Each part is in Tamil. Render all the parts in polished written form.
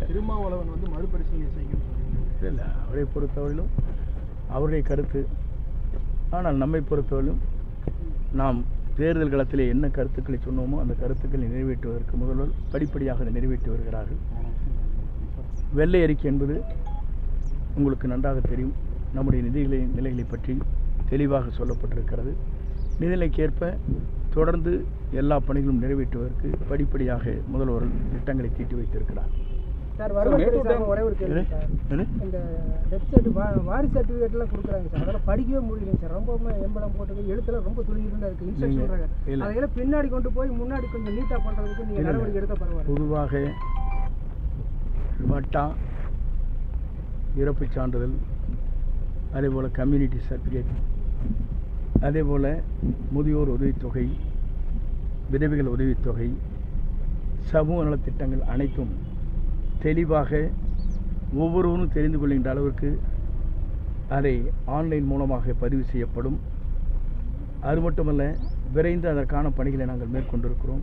திருமாவளவன் வந்து மறுபரிசீலனை செய்யும் இல்லை, அவரை பொறுத்தவரையிலும் அவருடைய கருத்து. ஆனால் நம்மை பொறுத்தவரையிலும் நாம் தேர்தல் களத்திலே என்ன கருத்துக்களை சொன்னோமோ அந்த கருத்துக்களை நிறைவேற்றுவதற்கு முதல்வர் படிப்படியாக நிறைவேற்றி வருகிறார்கள். வெள்ளை அறிக்கை என்பது உங்களுக்கு நன்றாக தெரியும். நம்முடைய நிலைகளை பற்றி தெளிவாக சொல்லப்பட்டிருக்கிறது. நிதிநிலைக்கேற்ப தொடர்ந்து எல்லா பணிகளும் நிறைவேற்றுவதற்கு படிப்படியாக முதல்வர் திட்டங்களை தீட்டி வைத்திருக்கிறார். சார், ஒரே ஒரு கேள்வி சார், இந்த டெத் சர்டிஃபிகேட் வாரிசு சர்டிஃபிகேட்லாம் கொடுக்குறாங்க சார், அதெல்லாம் படிக்கவே முடியலைங்க சார். ரொம்ப எம்பளம் போட்டு எழுத்துல ரொம்ப துணியிருந்தா இருக்குது, இன்ஸ்ட்ரக்ஷன் சொல்கிறாங்க. அதெல்லாம் பின்னாடி கொண்டு போய் முன்னாடி கொஞ்சம் நீட்டாக பண்ணுறதுக்கு நீங்கள் நடவடிக்கை எடுத்த பரவாயில்ல. பொதுவாக பட்டா, இறப்புச் சான்றிதழ், அதேபோல் கம்யூனிட்டி சர்டிஃபிகேட், அதேபோல் முதியோர் உதவித்தொகை, விதவைகள் உதவித்தொகை, சமூக நலத்திட்டங்கள் அனைத்தும் தெளிவாக ஒவ்வொருவரும் தெரிந்து கொள்கின்ற அளவிற்கு அதை ஆன்லைன் மூலமாக பதிவு செய்யப்படும். அது மட்டுமல்ல, விரைந்து அதற்கான பணிகளை நாங்கள் மேற்கொண்டிருக்கிறோம்.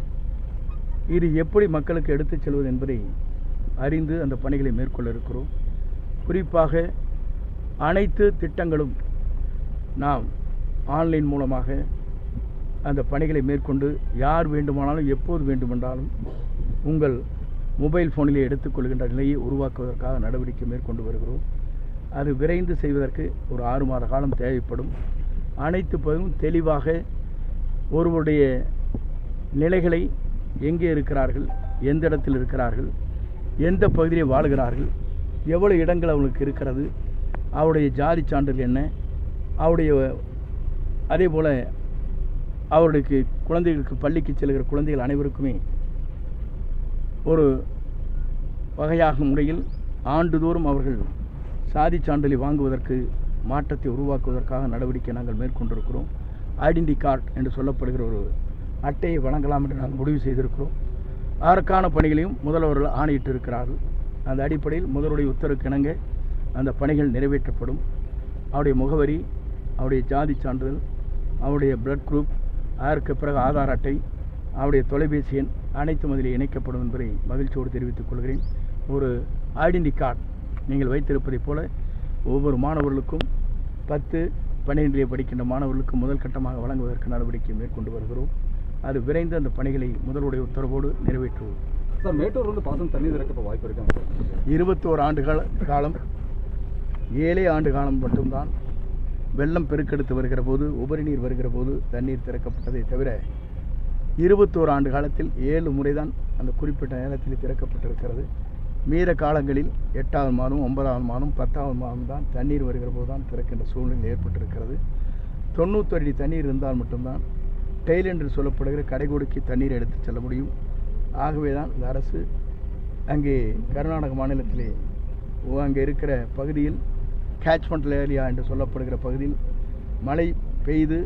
இது எப்படி மக்களுக்கு எடுத்துச் செல்வது என்பதை அறிந்து அந்த பணிகளை மேற்கொள்ள இருக்கிறோம். குறிப்பாக அனைத்து திட்டங்களும் நாம் ஆன்லைன் மூலமாக அந்த பணிகளை மேற்கொண்டு யார் வேண்டுமானாலும் எப்போது வேண்டுமென்றாலும் உங்கள் மொபைல் ஃபோனிலே எடுத்துக்கொள்கின்ற நிலையை உருவாக்குவதற்காக நடவடிக்கை மேற்கொண்டு வருகிறோம். அது விரைந்து செய்வதற்கு ஒரு 6 மாத காலம் தேவைப்படும். அனைத்து பகுதியும் தெளிவாக ஒருவருடைய நிலைகளை, எங்கே இருக்கிறார்கள், எந்த இடத்தில் இருக்கிறார்கள், எந்த பகுதியிலே வாழ்கிறார்கள், எவ்வளவு இடங்கள் அவங்களுக்கு இருக்கிறது, அவருடைய ஜாதி சான்றிதழ் என்ன, அவருடைய அதேபோல் அவருடைய குழந்தைகளுக்கு பள்ளிக்கு செல்கிற குழந்தைகள் அனைவருக்குமே ஒரு வகையாக முறையில் ஆண்டுதோறும் அவர்கள் சாதி சான்றிதழை வாங்குவதற்கு மாற்றத்தை உருவாக்குவதற்காக நடவடிக்கை நாங்கள் மேற்கொண்டிருக்கிறோம். ஐடென்டி கார்டு என்று சொல்லப்படுகிற ஒரு அட்டையை வழங்கலாம் என்று நாங்கள் முடிவு செய்திருக்கிறோம். அதற்கான பணிகளையும் முதல்வர்கள் ஆணையிட்டு இருக்கிறார்கள். அந்த அடிப்படையில் முதல்வருடைய உத்தரவுக்கு இணங்க அந்த பணிகள் நிறைவேற்றப்படும். அவருடைய முகவரி, அவருடைய ஜாதி சான்றிதழ், அவருடைய பிளட் குரூப், அதற்கு பிறகு ஆதார் அட்டை, அவருடைய தொலைபேசி எண் அனைத்தும் அதில் இணைக்கப்படும் என்பதை மகிழ்ச்சியோடு தெரிவித்துக் கொள்கிறேன். ஒரு ஐடென்டி கார்டு நீங்கள் வைத்திருப்பதைப் போல ஒவ்வொரு மாணவர்களுக்கும் 10, 12 படிக்கின்ற மாணவர்களுக்கும் முதல் கட்டமாக வழங்குவதற்கு நடவடிக்கை மேற்கொண்டு வருகிறோம். அது விரைந்து அந்த பணிகளை முதல்வருடைய உத்தரவோடு நிறைவேற்றுவோம். சார், மேட்டூர் வந்து பாசனம் தண்ணீர் திறக்க வாய்ப்பு இருக்காங்க சார்? 21 ஆண்டு காலம் 7 ஆண்டு காலம் மட்டும்தான் வெள்ளம் பெருக்கெடுத்து வருகிற போது, உபரி நீர் வருகிற போது தண்ணீர் திறக்கப்பட்டதை தவிர 21 ஆண்டு காலத்தில் 7 முறை தான் அந்த குறிப்பிட்ட நேரத்தில் திறக்கப்பட்டிருக்கிறது. மீத காலங்களில் 8வது மாதம், 9வது மாதம், 10வது மாதம் தான் தண்ணீர் வருகிற போது தான் திறக்கின்ற சூழ்நிலை ஏற்பட்டிருக்கிறது. 90 அடி தண்ணீர் இருந்தால் மட்டும்தான் டெய்ல் என்று சொல்லப்படுகிற கடைகோடிக்கு தண்ணீர் எடுத்து செல்ல முடியும். ஆகவே தான் இந்த அரசு அங்கே கர்நாடக மாநிலத்திலே அங்கே இருக்கிற பகுதியில் கேட்ச்மெண்ட் ஏரியா என்று சொல்லப்படுகிற பகுதியில் மழை பெய்து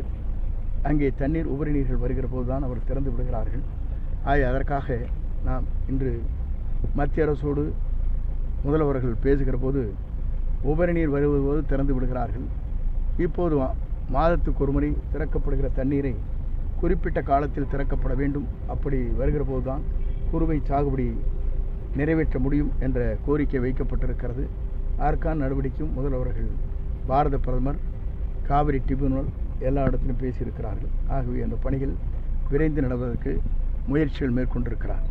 அங்கே தண்ணீர் உபரி நீர்கள் வருகிற போது தான் அவர் திறந்து விடுகிறார்கள். அதற்காக நாம் இன்று மத்திய அரசோடு முதல்வர்கள் பேசுகிற போது உபரி நீர் வருவதோடு திறந்து விடுகிறார்கள். இப்போது மாதத்துக்கு ஒரு முறை திறக்கப்படுகிற தண்ணீரை குறிப்பிட்ட காலத்தில் திறக்கப்பட வேண்டும். அப்படி வருகிற போது தான் குறுவை சாகுபடி நிறைவேற்ற முடியும் என்ற கோரிக்கை வைக்கப்பட்டிருக்கிறது. அதற்கான நடவடிக்கையும் முதல்வர்கள், பாரத பிரதமர், காவிரி ட்ரிபியூனல் எல்லா இடத்திலும் பேசியிருக்கிறார்கள். ஆகவே அந்த பணிகள் விரைந்து நடவதற்கு முயற்சிகள் மேற்கொண்டிருக்கிறார்.